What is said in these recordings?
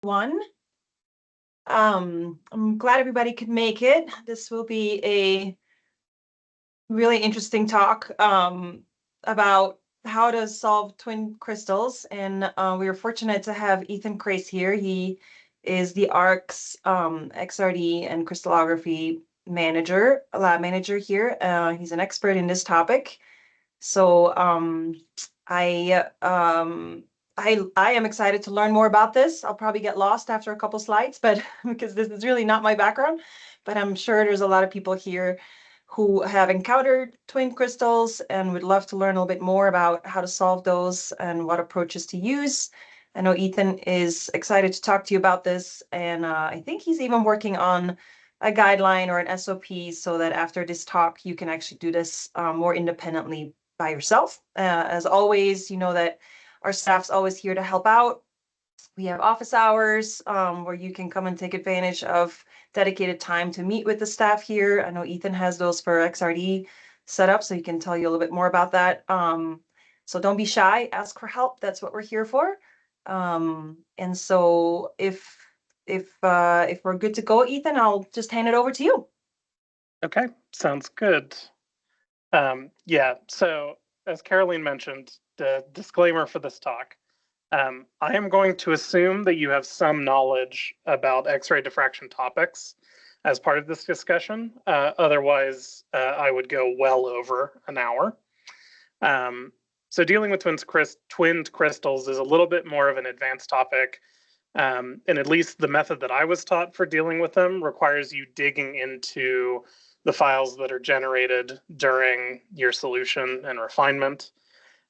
One. I'm glad everybody could make it. This will be a really interesting talk about how to solve twin crystals. And we are fortunate to have Ethan Crace here. He is the ARC's XRD and crystallography manager, lab manager here. He's an expert in this topic. So I um, I am excited to learn more about this. I'll probably get lost after a couple slides, but because this is really not my background, but I'm sure there's a lot of people here who have encountered twin crystals and would love to learn a little bit more about how to solve those and what approaches to use. I know Ethan is excited to talk to you about this, and I think he's even working on a guideline or an SOP so that after this talk, you can actually do this more independently by yourself. As always, you know that our staff's always here to help out. We have office hours where you can come and take advantage of dedicated time to meet with the staff here. I know Ethan has those for XRD set up, so he can tell you a little bit more about that. So don't be shy, ask for help. That's what we're here for. And so if we're good to go, Ethan, I'll just hand it over to you. Okay, sounds good. Yeah, so as Caroline mentioned, the disclaimer for this talk, I am going to assume that you have some knowledge about X-ray diffraction topics as part of this discussion. Otherwise, I would go well over an hour. So dealing with twinned crystals is a little bit more of an advanced topic. And at least the method that I was taught for dealing with them requires you digging into the files that are generated during your solution and refinement.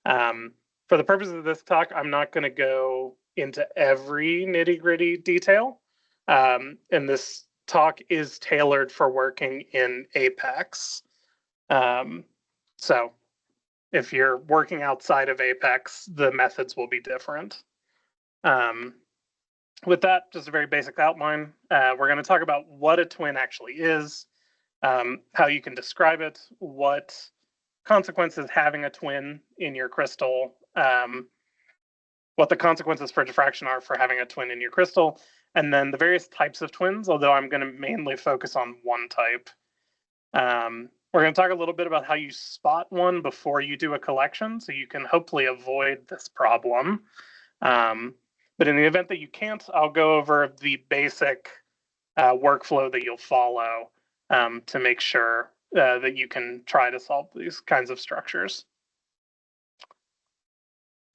For the purpose of this talk, I'm not going to go into every nitty-gritty detail. And this talk is tailored for working in Apex. So if you're working outside of Apex, the methods will be different. With that, just a very basic outline. We're going to talk about what a twin actually is, how you can describe it, what consequences having a twin in your crystal, what the consequences for diffraction are for having a twin in your crystal, and then the various types of twins, although I'm going to mainly focus on one type. We're going to talk a little bit about how you spot one before you do a collection, so you can hopefully avoid this problem. But in the event that you can't, I'll go over the basic workflow that you'll follow to make sure that you can try to solve these kinds of structures.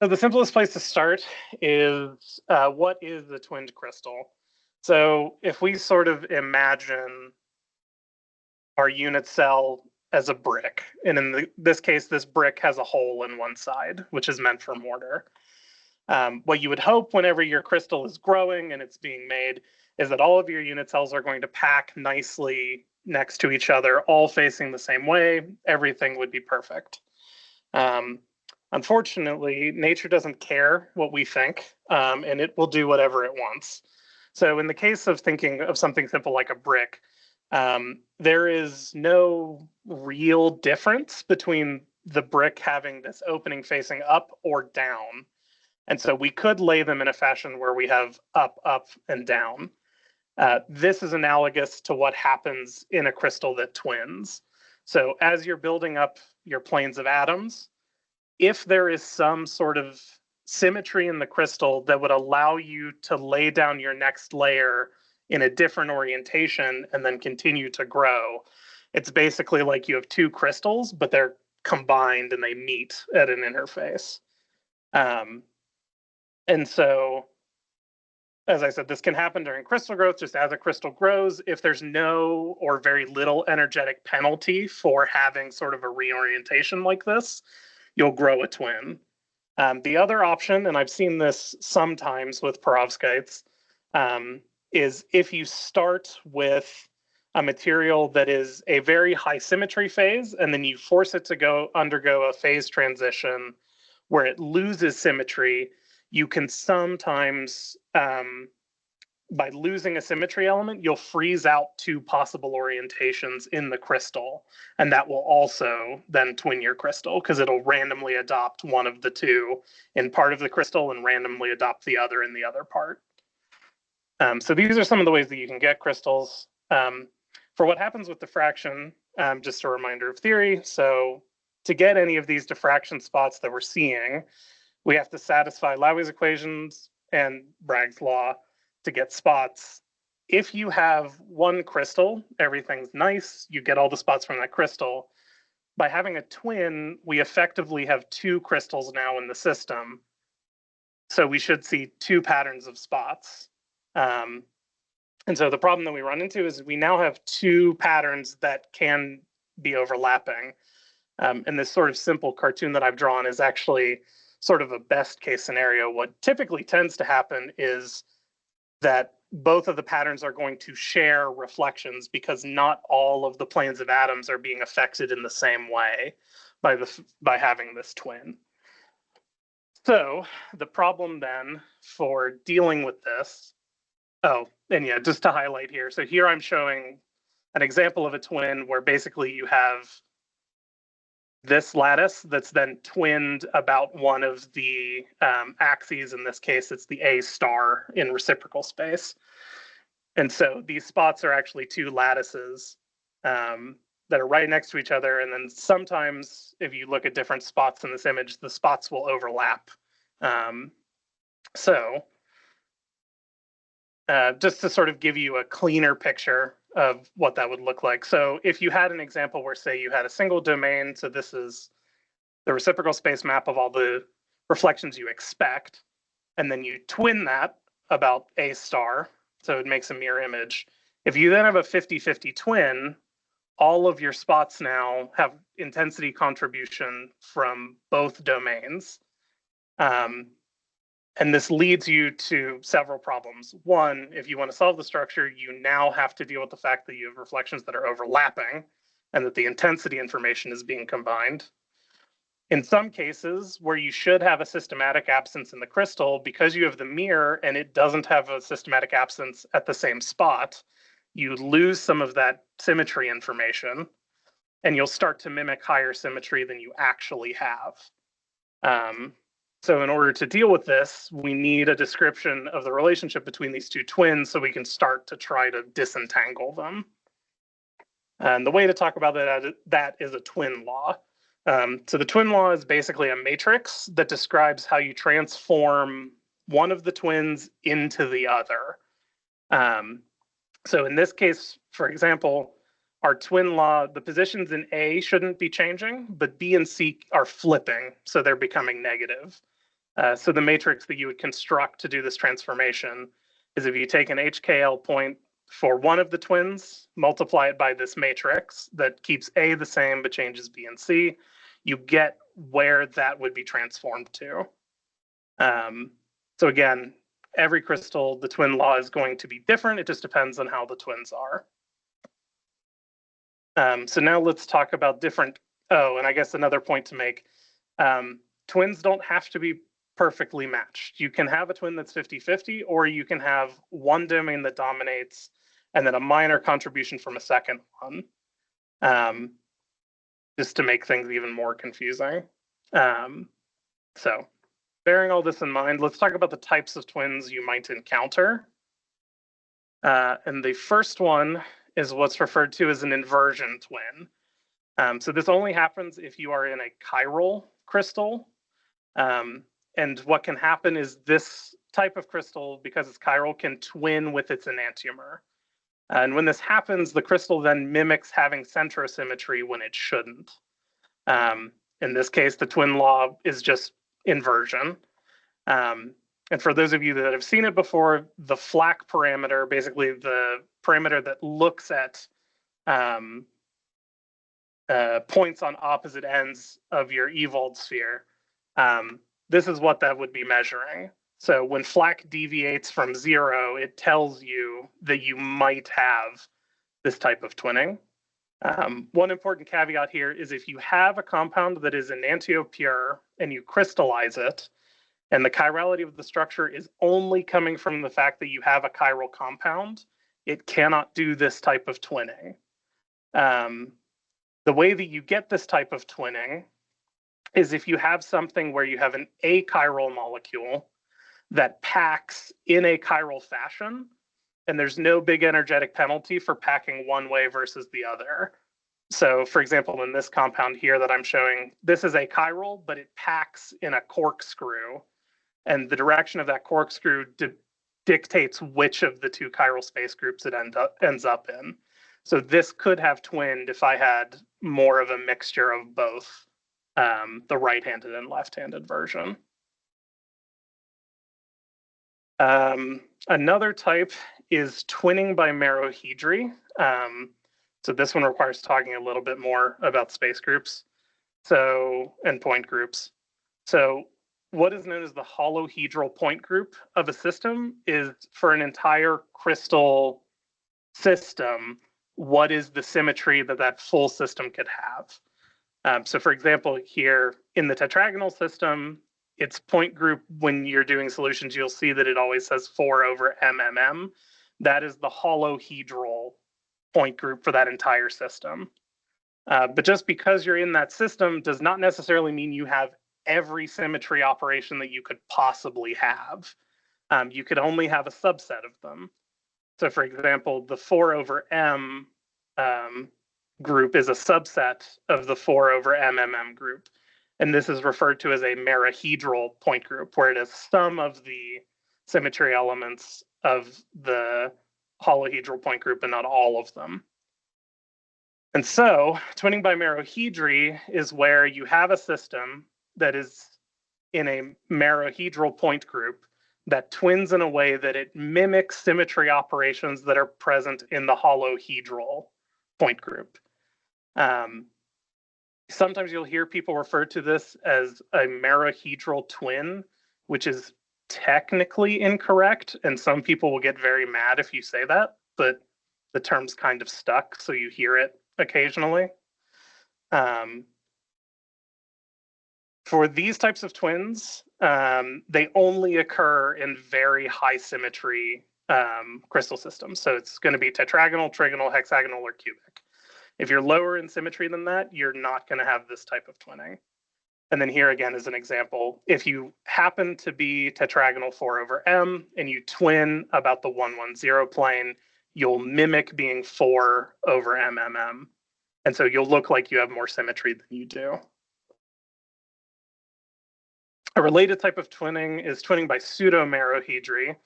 So the simplest place to start is what is the twinned crystal? So if we sort of imagine our unit cell as a brick, and in this case, this brick has a hole in one side, which is meant for mortar. What you would hope whenever your crystal is growing and it's being made is that all of your unit cells are going to pack nicely next to each other, all facing the same way. Everything would be perfect. Unfortunately, nature doesn't care what we think, and it will do whatever it wants. So in the case of thinking of something simple like a brick, there is no real difference between the brick having this opening facing up or down. And so we could lay them in a fashion where we have up, up, and down. This is analogous to what happens in a crystal that twins. So as you're building up your planes of atoms, if there is some sort of symmetry in the crystal that would allow you to lay down your next layer in a different orientation and then continue to grow, it's basically like you have two crystals, but they're combined and they meet at an interface. And so, as I said, this can happen during crystal growth, just as a crystal grows. If there's no or very little energetic penalty for having sort of a reorientation like this, you'll grow a twin. The other option, and I've seen this sometimes with perovskites, is if you start with a material that is a very high symmetry phase, and then you force it to undergo a phase transition where it loses symmetry, you can sometimes, by losing a symmetry element, you'll freeze out two possible orientations in the crystal. And that will also then twin your crystal because it'll randomly adopt one of the two in part of the crystal and randomly adopt the other in the other part. So these are some of the ways that you can get crystals. For what happens with diffraction, just a reminder of theory. So to get any of these diffraction spots that we're seeing, we have to satisfy Lowey's equations and Bragg's law to get spots. If you have one crystal, everything's nice, you get all the spots from that crystal. By having a twin, we effectively have two crystals now in the system. So we should see two patterns of spots. And so the problem that we run into is we now have two patterns that can be overlapping. And this sort of simple cartoon that I've drawn is actually sort of a best case scenario. What typically tends to happen is that both of the patterns are going to share reflections because not all of the planes of atoms are being affected in the same way by having this twin. So the problem then for dealing with this, and yeah, just to highlight here. So here I'm showing an example of a twin where basically you have this lattice that's then twinned about one of the axes. In this case, it's the A star in reciprocal space. And so these spots are actually two lattices that are right next to each other. And then sometimes if you look at different spots in this image, the spots will overlap. Just to sort of give you a cleaner picture of what that would look like. So if you had an example where, say, you had a single domain, so this is the reciprocal space map of all the reflections you expect, and then you twin that about A star, so it makes a mirror image. If you then have a 50-50 twin, all of your spots now have intensity contribution from both domains. And this leads you to several problems. One, if you want to solve the structure, you now have to deal with the fact that you have reflections that are overlapping and that the intensity information is being combined. In some cases where you should have a systematic absence in the crystal, because you have the mirror and it doesn't have a systematic absence at the same spot, you lose some of that symmetry information and you'll start to mimic higher symmetry than you actually have. So in order to deal with this, we need a description of the relationship between these two twins so we can start to try to disentangle them. And the way to talk about that is a twin law. So the twin law is basically a matrix that describes how you transform one of the twins into the other. So in this case, for example, our twin law, the positions in A shouldn't be changing, but B and C are flipping, so they're becoming negative. So the matrix that you would construct to do this transformation is if you take an HKL point for one of the twins, multiply it by this matrix that keeps A the same but changes B and C, you get where that would be transformed to. So again, every crystal, the twin law is going to be different. It just depends on how the twins are. So now let's talk about different, and I guess another point to make, twins don't have to be perfectly matched. You can have a twin that's 50-50, or you can have one domain that dominates and then a minor contribution from a second one, just to make things even more confusing. So bearing all this in mind, let's talk about the types of twins you might encounter. And the first one is what's referred to as an inversion twin. So this only happens if you are in a chiral crystal. And what can happen is this type of crystal, because it's chiral, can twin with its enantiomer. And when this happens, the crystal then mimics having centrosymmetry when it shouldn't. In this case, the twin law is just inversion. And for those of you that have seen it before, the FLAC parameter, basically the parameter that looks at points on opposite ends of your Ewald sphere, this is what that would be measuring. So when FLAC deviates from 0, it tells you that you might have this type of twinning. One important caveat here is if you have a compound that is enantiopure and you crystallize it, and the chirality of the structure is only coming from the fact that you have a chiral compound, it cannot do this type of twinning. The way that you get this type of twinning is if you have something where you have an achiral molecule that packs in a chiral fashion and there's no big energetic penalty for packing one way versus the other. So for example, in this compound here that I'm showing, this is a chiral, but it packs in a corkscrew, and the direction of that corkscrew dictates which of the two chiral space groups it ends up in. So this could have twinned if I had more of a mixture of both, the right-handed and left-handed version. Another type is twinning by merohedry. So this one requires talking a little bit more about space groups, and point groups. So what is known as the holohedral point group of a system is, for an entire crystal system, what is the symmetry that that full system could have. So for example, here in the tetragonal system, its point group, when you're doing solutions, you'll see that it always says 4/MMM. That is the holohedral point group for that entire system. But just because you're in that system does not necessarily mean you have every symmetry operation that you could possibly have. You could only have a subset of them. So for example, the 4/M group is a subset of the 4/MMM group. And this is referred to as a merohedral point group, where it is some of the symmetry elements of the holohedral point group and not all of them. And so twinning by merohedry is where you have a system that is in a merohedral point group that twins in a way that it mimics symmetry operations that are present in the holohedral point group. Sometimes you'll hear people refer to this as a merohedral twin, which is technically incorrect, and some people will get very mad if you say that, but the term's kind of stuck, so you hear it occasionally. For these types of twins, they only occur in very high symmetry crystal systems. So it's going to be tetragonal, trigonal, hexagonal, or cubic. If you're lower in symmetry than that, you're not going to have this type of twinning. And then here again is an example. If you happen to be tetragonal 4/M and you twin about the 110 plane, you'll mimic being 4/MMM. And so you'll look like you have more symmetry than you do. A related type of twinning is twinning by pseudomerohedry.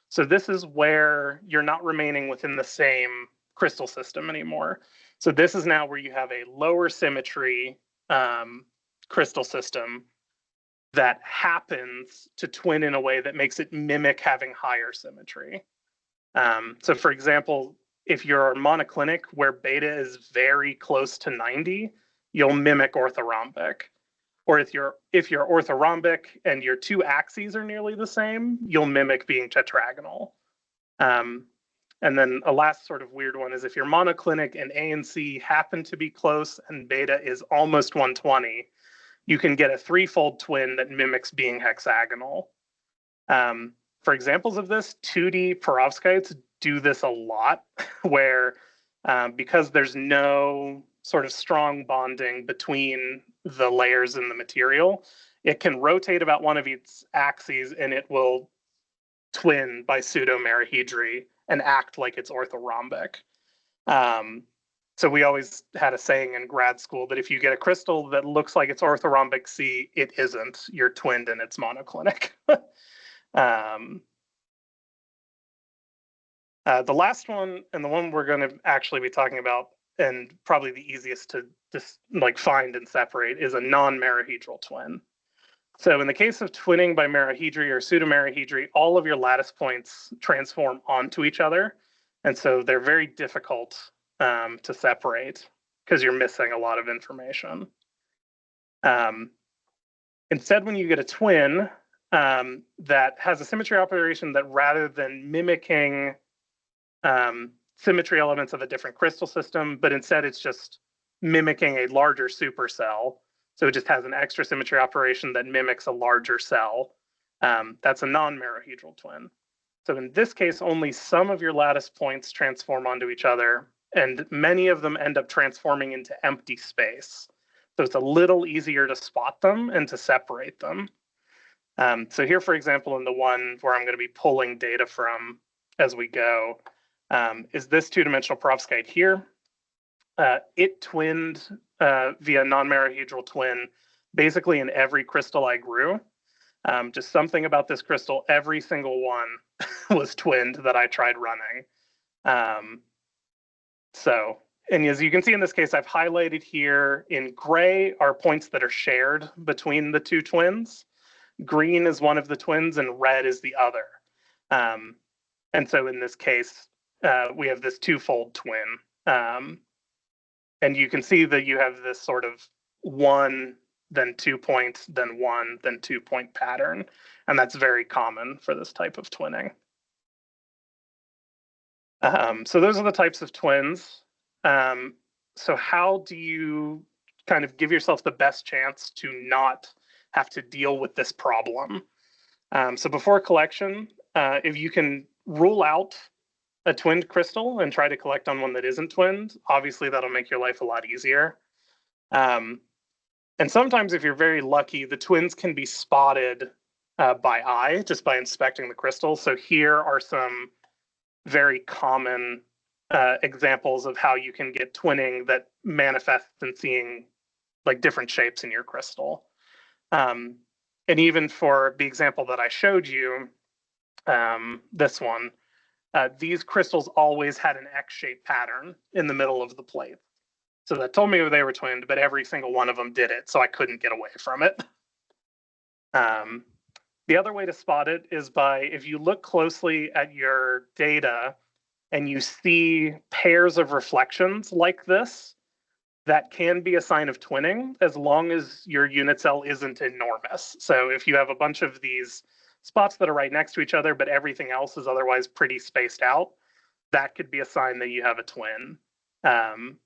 So this is where you're not remaining within the same crystal system anymore. So this is now where you have a lower symmetry crystal system that happens to twin in a way that makes it mimic having higher symmetry. So for example, if you're monoclinic where beta is very close to 90, you'll mimic orthorhombic. Or if you're orthorhombic and your two axes are nearly the same, you'll mimic being tetragonal. And then a last sort of weird one is if you're monoclinic and A and C happen to be close and beta is almost 120, you can get a threefold twin that mimics being hexagonal. For examples of this, 2D perovskites do this a lot, where because there's no sort of strong bonding between the layers in the material, it can rotate about one of its axes and it will twin by pseudomerohedry and act like it's orthorhombic. So we always had a saying in grad school that if you get a crystal that looks like it's orthorhombic C, it isn't. You're twinned and it's monoclinic. The last one, and the one we're going to actually be talking about, and probably the easiest to just like find and separate, is a non-merohedral twin. So in the case of twinning by merohedry or pseudomerohedry, all of your lattice points transform onto each other. And so they're very difficult to separate because you're missing a lot of information. Instead, when you get a twin that has a symmetry operation that, rather than mimicking symmetry elements of a different crystal system, but instead it's just mimicking a larger supercell. So it just has an extra symmetry operation that mimics a larger cell. That's a non-merohedral twin. So in this case, only some of your lattice points transform onto each other, and many of them end up transforming into empty space. So it's a little easier to spot them and to separate them. So here, for example, in the one where I'm going to be pulling data from as we go, is this two-dimensional perovskite here. It twinned via non-merihedral twin basically in every crystal I grew. Just something about this crystal, every single one was twinned that I tried running. And as you can see in this case, I've highlighted here in gray are points that are shared between the two twins. Green is one of the twins and red is the other. And so in this case, we have this twofold twin. And you can see that you have this sort of 1, then 2 points, then 1, then 2 point pattern. And that's very common for this type of twinning. So those are the types of twins. So how do you kind of give yourself the best chance to not have to deal with this problem? So before collection, if you can rule out a twinned crystal and try to collect on one that isn't twinned, obviously that'll make your life a lot easier. And sometimes if you're very lucky, the twins can be spotted by eye, just by inspecting the crystal. So here are some very common examples of how you can get twinning that manifests in seeing like different shapes in your crystal. And even for the example that I showed you, this one, these crystals always had an X-shaped pattern in the middle of the plate. So that told me they were twinned, but every single one of them did it, so I couldn't get away from it. The other way to spot it is by, if you look closely at your data and you see pairs of reflections like this, that can be a sign of twinning as long as your unit cell isn't enormous. So if you have a bunch of these spots that are right next to each other, but everything else is otherwise pretty spaced out, that could be a sign that you have a twin. And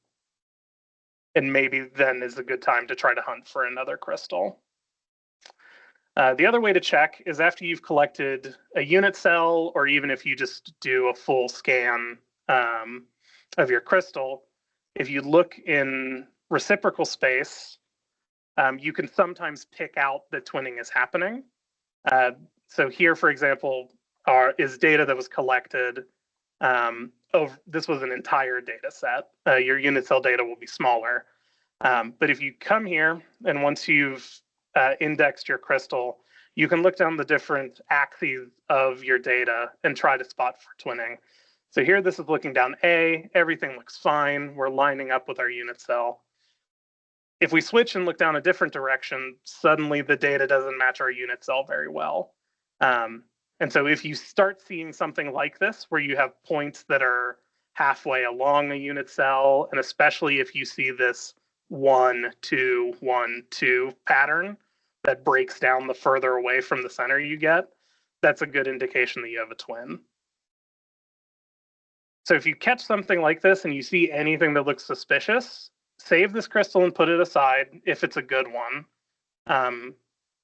maybe then is a good time to try to hunt for another crystal. The other way to check is after you've collected a unit cell, or even if you just do a full scan of your crystal, if you look in reciprocal space, you can sometimes pick out that twinning is happening. So here, for example, is data that was collected. This was an entire data set. Your unit cell data will be smaller. But if you come here, and once you've indexed your crystal, you can look down the different axes of your data and try to spot for twinning. So here, this is looking down A, everything looks fine. We're lining up with our unit cell. If we switch and look down a different direction, suddenly the data doesn't match our unit cell very well. And so if you start seeing something like this, where you have points that are halfway along a unit cell, and especially if you see this 1, 2, 1, 2 pattern that breaks down the further away from the center you get, that's a good indication that you have a twin. So if you catch something like this and you see anything that looks suspicious, save this crystal and put it aside if it's a good one,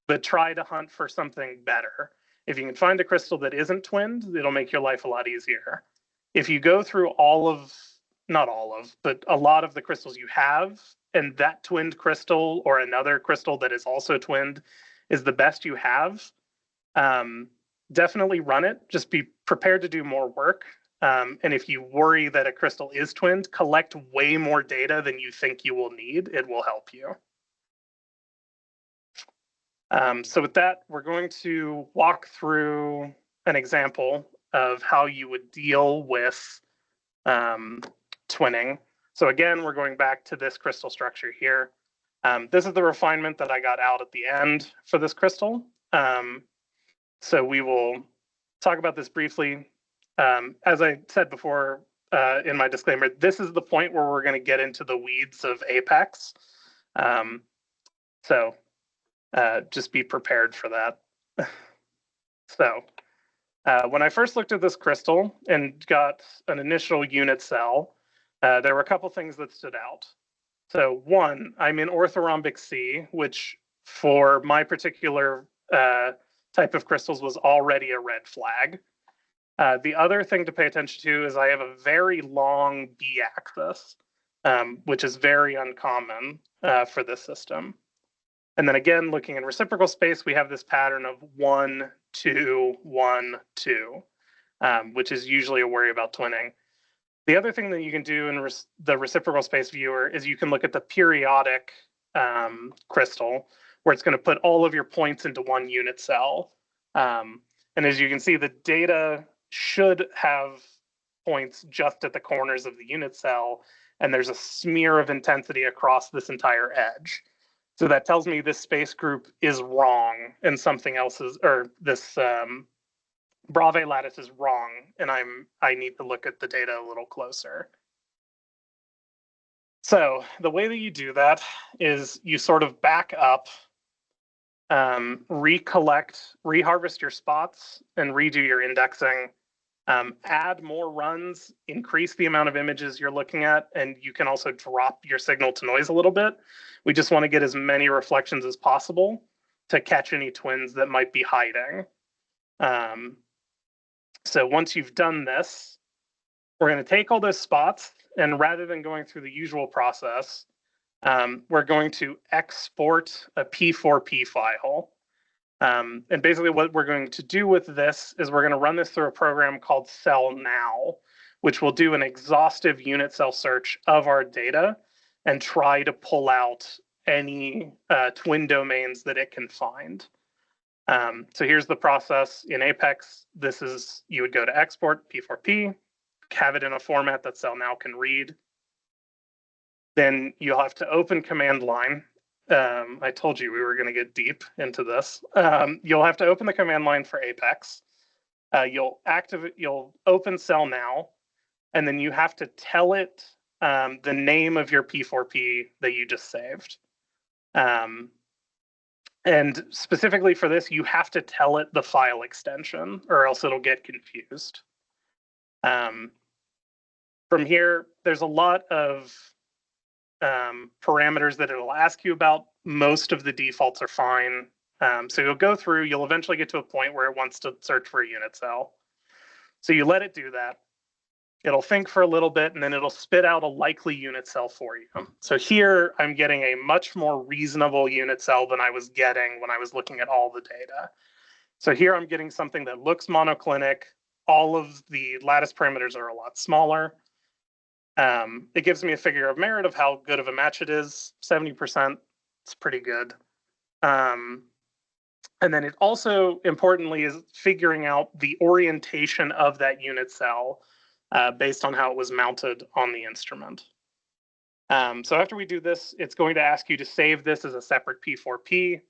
but try to hunt for something better. If you can find a crystal that isn't twinned, it'll make your life a lot easier. If you go through not all of, but a lot of the crystals you have, and that twinned crystal or another crystal that is also twinned is the best you have, definitely run it. Just be prepared to do more work. And if you worry that a crystal is twinned, collect way more data than you think you will need. It will help you. So with that, we're going to walk through an example of how you would deal with twinning. So again, we're going back to this crystal structure here. This is the refinement that I got out at the end for this crystal. So we will talk about this briefly. As I said before in my disclaimer, this is the point where we're going to get into the weeds of Apex. So just be prepared for that. So when I first looked at this crystal and got an initial unit cell, there were a couple things that stood out. So one, I'm in orthorhombic C, which for my particular type of crystals was already a red flag. The other thing to pay attention to is I have a very long B axis, which is very uncommon for this system. And then again, looking in reciprocal space, we have this pattern of 1, 2, 1, 2, which is usually a worry about twinning. The other thing that you can do in the reciprocal space viewer is you can look at the periodic crystal, where it's going to put all of your points into one unit cell. And as you can see, the data should have points just at the corners of the unit cell, and there's a smear of intensity across this entire edge. So that tells me this space group is wrong, and something else is, or this Bravais lattice is wrong, and I need to look at the data a little closer. So the way that you do that is you sort of back up, recollect, reharvest your spots, and redo your indexing. Add more runs, increase the amount of images you're looking at, and you can also drop your signal to noise a little bit. We just want to get as many reflections as possible to catch any twins that might be hiding. So once you've done this, we're going to take all those spots, and rather than going through the usual process, we're going to export a P4P file. And basically what we're going to do with this is we're going to run this through a program called CellNow, which will do an exhaustive unit cell search of our data and try to pull out any twin domains that it can find. So here's the process in Apex. This is, you would go to export P4P, have it in a format that CellNow can read. Then you'll have to open command line. I told you we were going to get deep into this. You'll have to open the command line for Apex. You'll open CellNow, and then you have to tell it the name of your P4P that you just saved. And specifically for this, you have to tell it the file extension, or else it'll get confused. From here, there's a lot of parameters that it'll ask you about. Most of the defaults are fine. So you'll go through, you'll eventually get to a point where it wants to search for a unit cell. So you let it do that. It'll think for a little bit, and then it'll spit out a likely unit cell for you. So here I'm getting a much more reasonable unit cell than I was getting when I was looking at all the data. So here I'm getting something that looks monoclinic. All of the lattice parameters are a lot smaller. It gives me a figure of merit of how good of a match it is. 70%, it's pretty good. And then it also, importantly, is figuring out the orientation of that unit cell based on how it was mounted on the instrument. So after we do this, it's going to ask you to save this as a separate P4P.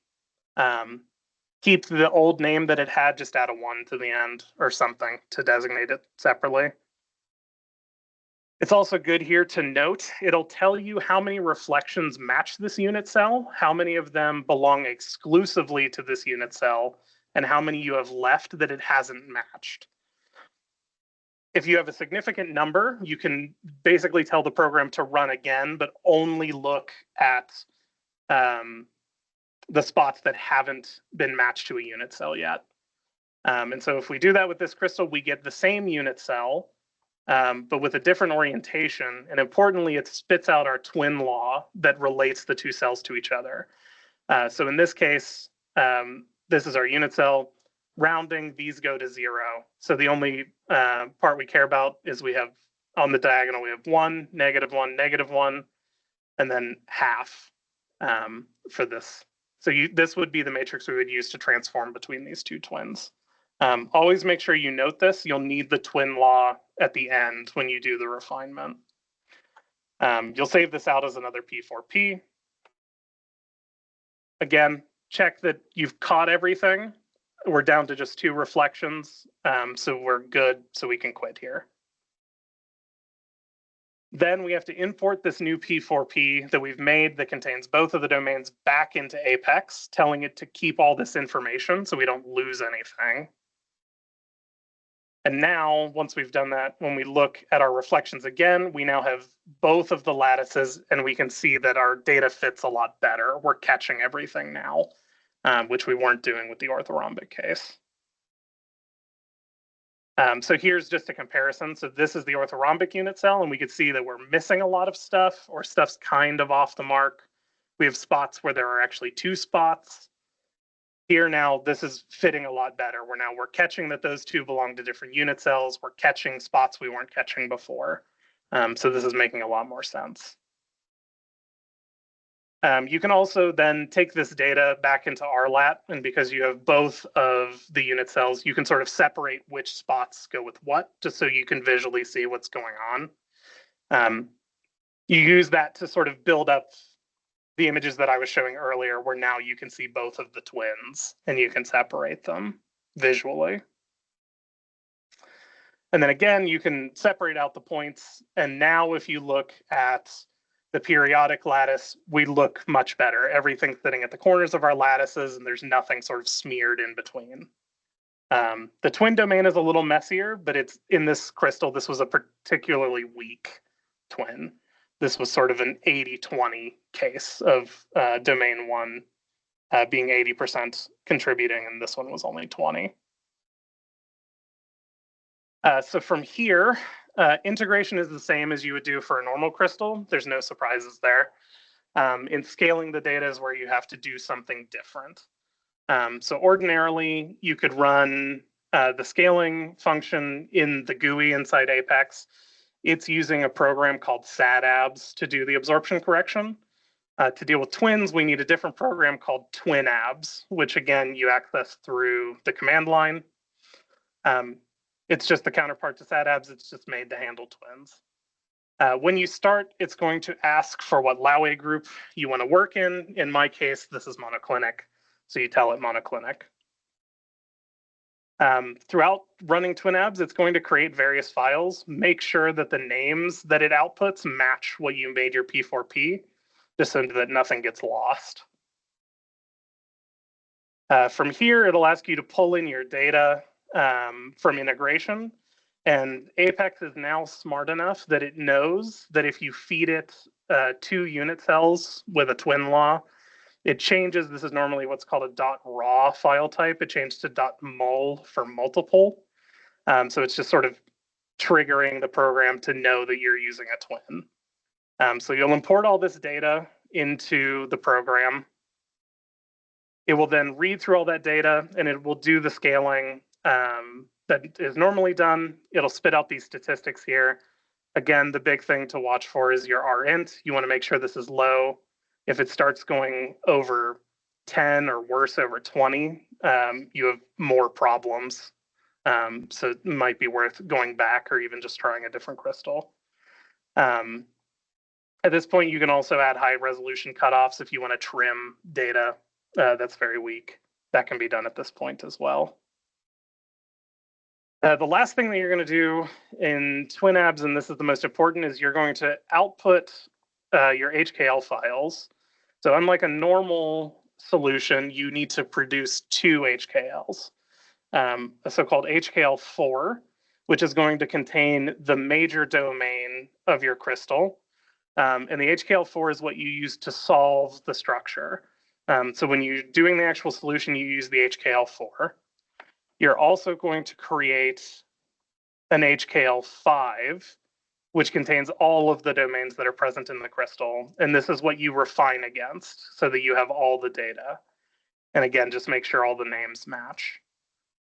Keep the old name that it had, just add a 1 to the end or something to designate it separately. It's also good here to note, it'll tell you how many reflections match this unit cell, how many of them belong exclusively to this unit cell, and how many you have left that it hasn't matched. If you have a significant number, you can basically tell the program to run again, but only look at the spots that haven't been matched to a unit cell yet. And so if we do that with this crystal, we get the same unit cell, but with a different orientation. And importantly, it spits out our twin law that relates the two cells to each other. So in this case, this is our unit cell. Rounding, these go to 0. So the only part we care about is we have on the diagonal, we have 1, -1, -1, and then half for this. So this would be the matrix we would use to transform between these two twins. Always make sure you note this. You'll need the twin law at the end when you do the refinement. You'll save this out as another P4P. Again, check that you've caught everything. We're down to just 2 reflections, so we're good, so we can quit here. Then we have to import this new P4P that we've made that contains both of the domains back into Apex, telling it to keep all this information so we don't lose anything. And now, once we've done that, when we look at our reflections again, we now have both of the lattices, and we can see that our data fits a lot better. We're catching everything now, which we weren't doing with the orthorhombic case. So here's just a comparison. So this is the orthorhombic unit cell, and we could see that we're missing a lot of stuff, or stuff's kind of off the mark. We have spots where there are actually 2 spots. Here now, this is fitting a lot better. We're catching that those 2 belong to different unit cells. We're catching spots we weren't catching before. So this is making a lot more sense. You can also then take this data back into RLAT, and because you have both of the unit cells, you can sort of separate which spots go with what, just so you can visually see what's going on. You use that to sort of build up the images that I was showing earlier, where now you can see both of the twins and you can separate them visually. And then again, you can separate out the points. And now if you look at the periodic lattice, we look much better. Everything's sitting at the corners of our lattices and there's nothing sort of smeared in between. The twin domain is a little messier, but it's in this crystal, this was a particularly weak twin. This was sort of an 80-20 case of domain 1 being 80% contributing, and this one was only 20. So from here, integration is the same as you would do for a normal crystal. There's no surprises there. In scaling the data is where you have to do something different. So ordinarily, you could run the scaling function in the GUI inside Apex. It's using a program called SADABS to do the absorption correction. To deal with twins, we need a different program called TwinAbs, which again, you access through the command line. It's just the counterpart to SADABS. It's just made to handle twins. When you start, it's going to ask for what Laue group you want to work in. In my case, this is monoclinic, so you tell it monoclinic. Throughout running TwinAbs, it's going to create various files. Make sure that the names that it outputs match what you made your P4P, just so that nothing gets lost. From here, it'll ask you to pull in your data from integration. And Apex is now smart enough that it knows that if you feed it 2 unit cells with a twin law, it changes. This is normally what's called a .raw file type. It changed to .mul for multiple. So it's just sort of triggering the program to know that you're using a twin. So you'll import all this data into the program. It will then read through all that data and it will do the scaling that is normally done. It'll spit out these statistics here. Again, the big thing to watch for is your rint. You want to make sure this is low. If it starts going over 10 or worse over 20, you have more problems. So it might be worth going back or even just trying a different crystal. At this point, you can also add high resolution cutoffs if you want to trim data that's very weak. That can be done at this point as well. The last thing that you're going to do in TwinAbs, and this is the most important, is you're going to output your HKL files. So unlike a normal solution, you need to produce 2 HKLs, a so-called HKL4, which is going to contain the major domain of your crystal. And the HKL4 is what you use to solve the structure. So when you're doing the actual solution, you use the HKL4. You're also going to create an HKL5, which contains all of the domains that are present in the crystal. And this is what you refine against so that you have all the data. And again, just make sure all the names match.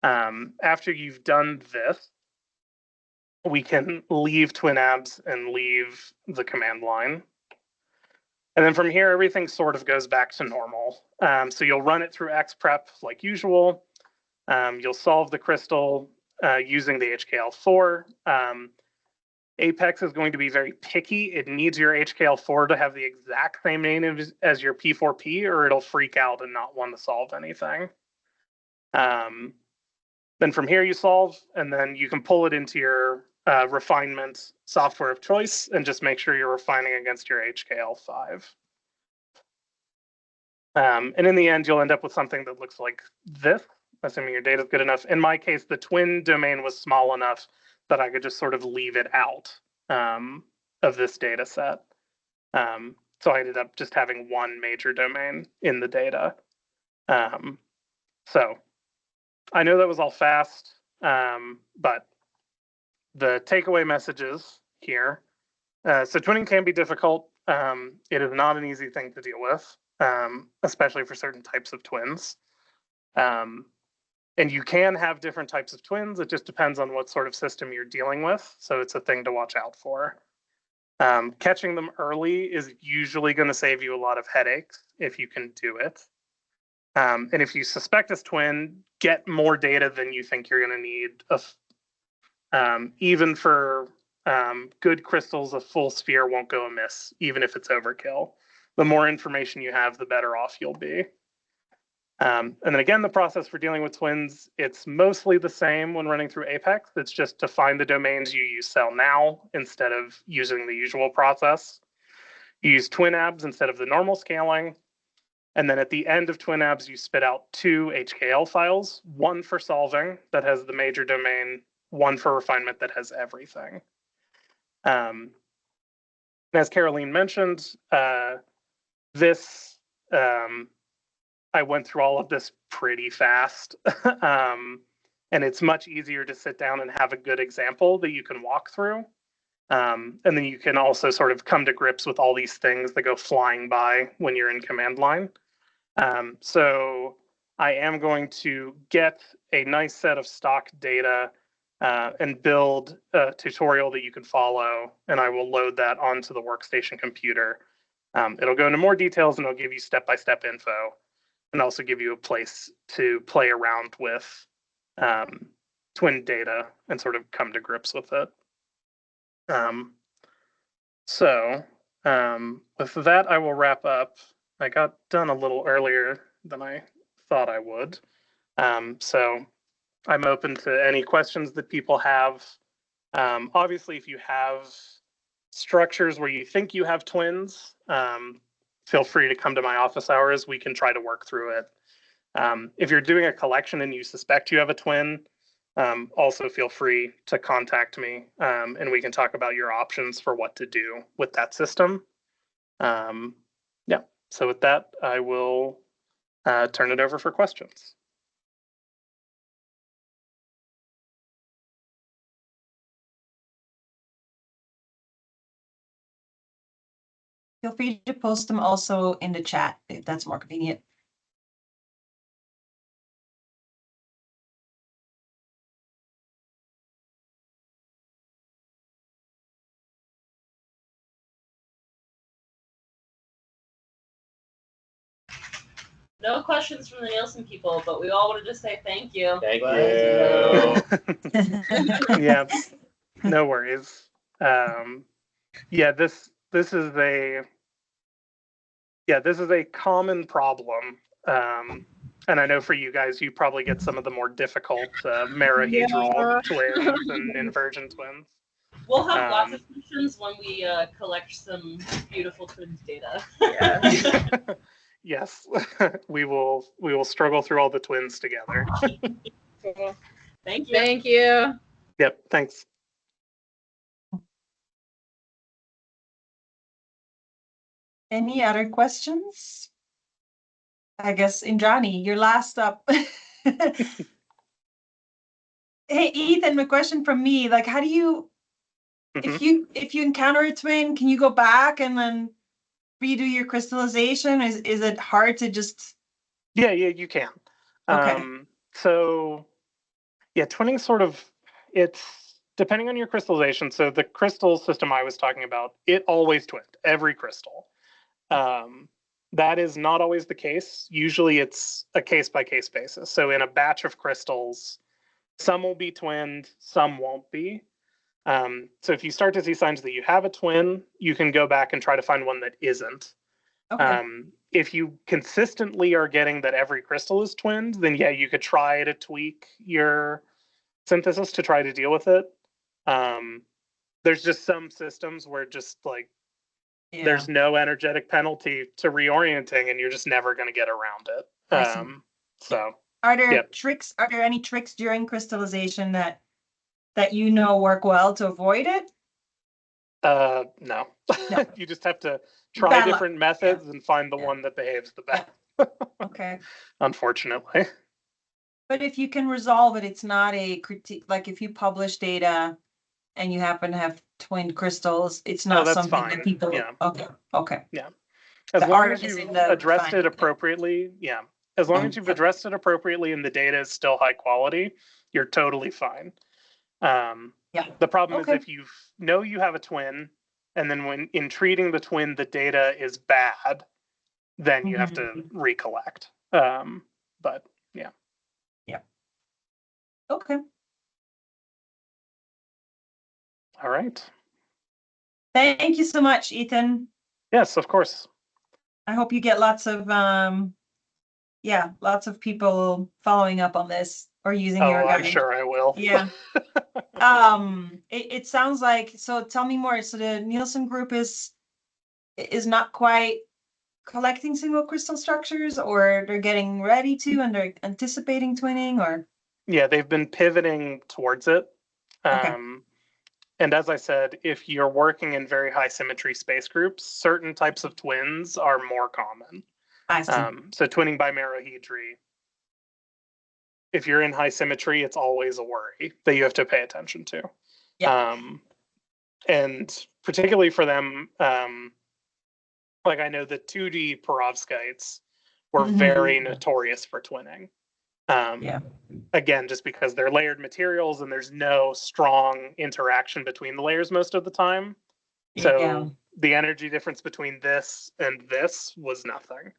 After you've done this, we can leave TwinAbs and leave the command line. And then from here, everything sort of goes back to normal. So you'll run it through XPrep like usual. You'll solve the crystal using the HKL4. Apex is going to be very picky. It needs your HKL4 to have the exact same name as your P4P, or it'll freak out and not want to solve anything. Then from here you solve, and then you can pull it into your refinement software of choice and just make sure you're refining against your HKL5. And in the end, you'll end up with something that looks like this, assuming your data is good enough. In my case, the twin domain was small enough that I could just sort of leave it out of this data set. So I ended up just having one major domain in the data. So I know that was all fast, but the takeaway messages here. So twinning can be difficult. It is not an easy thing to deal with, especially for certain types of twins. And you can have different types of twins. It just depends on what sort of system you're dealing with. So it's a thing to watch out for. Catching them early is usually going to save you a lot of headaches if you can do it. And if you suspect it's twin, get more data than you think you're going to need. Even for good crystals, a full sphere won't go amiss, even if it's overkill. The more information you have, the better off you'll be. And then again, the process for dealing with twins, it's mostly the same when running through Apex. It's just to find the domains you use cell now instead of using the usual process. You use twin abs instead of the normal scaling. And then at the end of twin abs, you spit out 2 HKL files, one for solving that has the major domain, one for refinement that has everything. As Caroline mentioned, I went through all of this pretty fast. And it's much easier to sit down and have a good example that you can walk through. And then you can also sort of come to grips with all these things that go flying by when you're in command line. So I am going to get a nice set of stock data and build a tutorial that you can follow, and I will load that onto the workstation computer. It'll go into more details and it'll give you step-by-step info and also give you a place to play around with twin data and sort of come to grips with it. With that, I will wrap up. I got done a little earlier than I thought I would. So I'm open to any questions that people have. Obviously, if you have structures where you think you have twins, feel free to come to my office hours. We can try to work through it. If you're doing a collection and you suspect you have a twin, also feel free to contact me and we can talk about your options for what to do with that system. Yeah, so with that, I will turn it over for questions. Feel free to post them also in the chat if that's more convenient. No questions from the Nielsen people, but we all wanted to say thank you. Thank you. Yeah, no worries. Yeah, this is a common problem. And I know for you guys, you probably get some of the more difficult marahedral twins and inversion twins. We'll have lots of questions when we collect some beautiful twins data. Yeah. Yes, we will struggle through all the twins together. Thank you. Thank you. Yep, thanks. Any other questions? I guess Indrani, you're last up. Hey, Ethan, a question from me. Like, how do you, if you encounter a twin, can you go back and then redo your crystallization? Is it hard to just? Yeah, you can. Okay. So yeah, twinning sort of, it's depending on your crystallization. So the crystal system I was talking about, it always twinned, every crystal. That is not always the case. Usually it's a case-by-case basis. So in a batch of crystals, some will be twinned, some won't be. So if you start to see signs that you have a twin, you can go back and try to find one that isn't. Okay. If you consistently are getting that every crystal is twinned, then yeah, you could try to tweak your synthesis to try to deal with it. There's just some systems where just like there's no energetic penalty to reorienting and you're just never going to get around it. So are there tricks? Are there any tricks during crystallization that you know work well to avoid it? No. You just have to try different methods and find the one that behaves the best. Okay. Unfortunately. But if you can resolve it, it's not a critique. Like if you publish data and you happen to have twinned crystals, it's not something that people. Yeah. Okay. Yeah. As long as you've addressed it appropriately. Yeah. As long as you've addressed it appropriately and the data is still high quality, you're totally fine. The problem is if you know you have a twin And then when in treating the twin, the data is bad, then you have to recollect. But yeah. Okay. All right. Thank you so much, Ethan. Yes, of course. I hope you get lots of lots of people following up on this or using your guide. I'm sure I will. Yeah. It sounds like, so tell me more. So the Nielsen group is not quite collecting single crystal structures, or they're getting ready to, and they're anticipating twinning, or? Yeah, they've been pivoting towards it. Okay. And as I said, if you're working in very high symmetry space groups, certain types of twins are more common. I see. So twinning by merohedry, if you're in high symmetry, it's always a worry that you have to pay attention to. Yeah. And particularly for them, like I know the 2D perovskites were very notorious for twinning. Again, just because they're layered materials and there's no strong interaction between the layers most of the time. So the energy difference between this and this was nothing.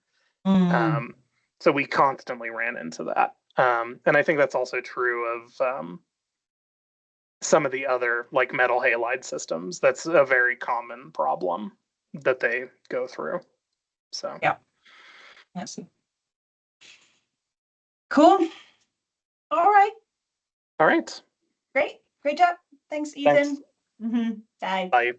So we constantly ran into that. And I think that's also true of some of the other like metal halide systems. That's a very common problem that they go through. So yeah. I see. Cool. All right. All right. Great job. Thanks, Ethan. Thanks. Bye. Bye.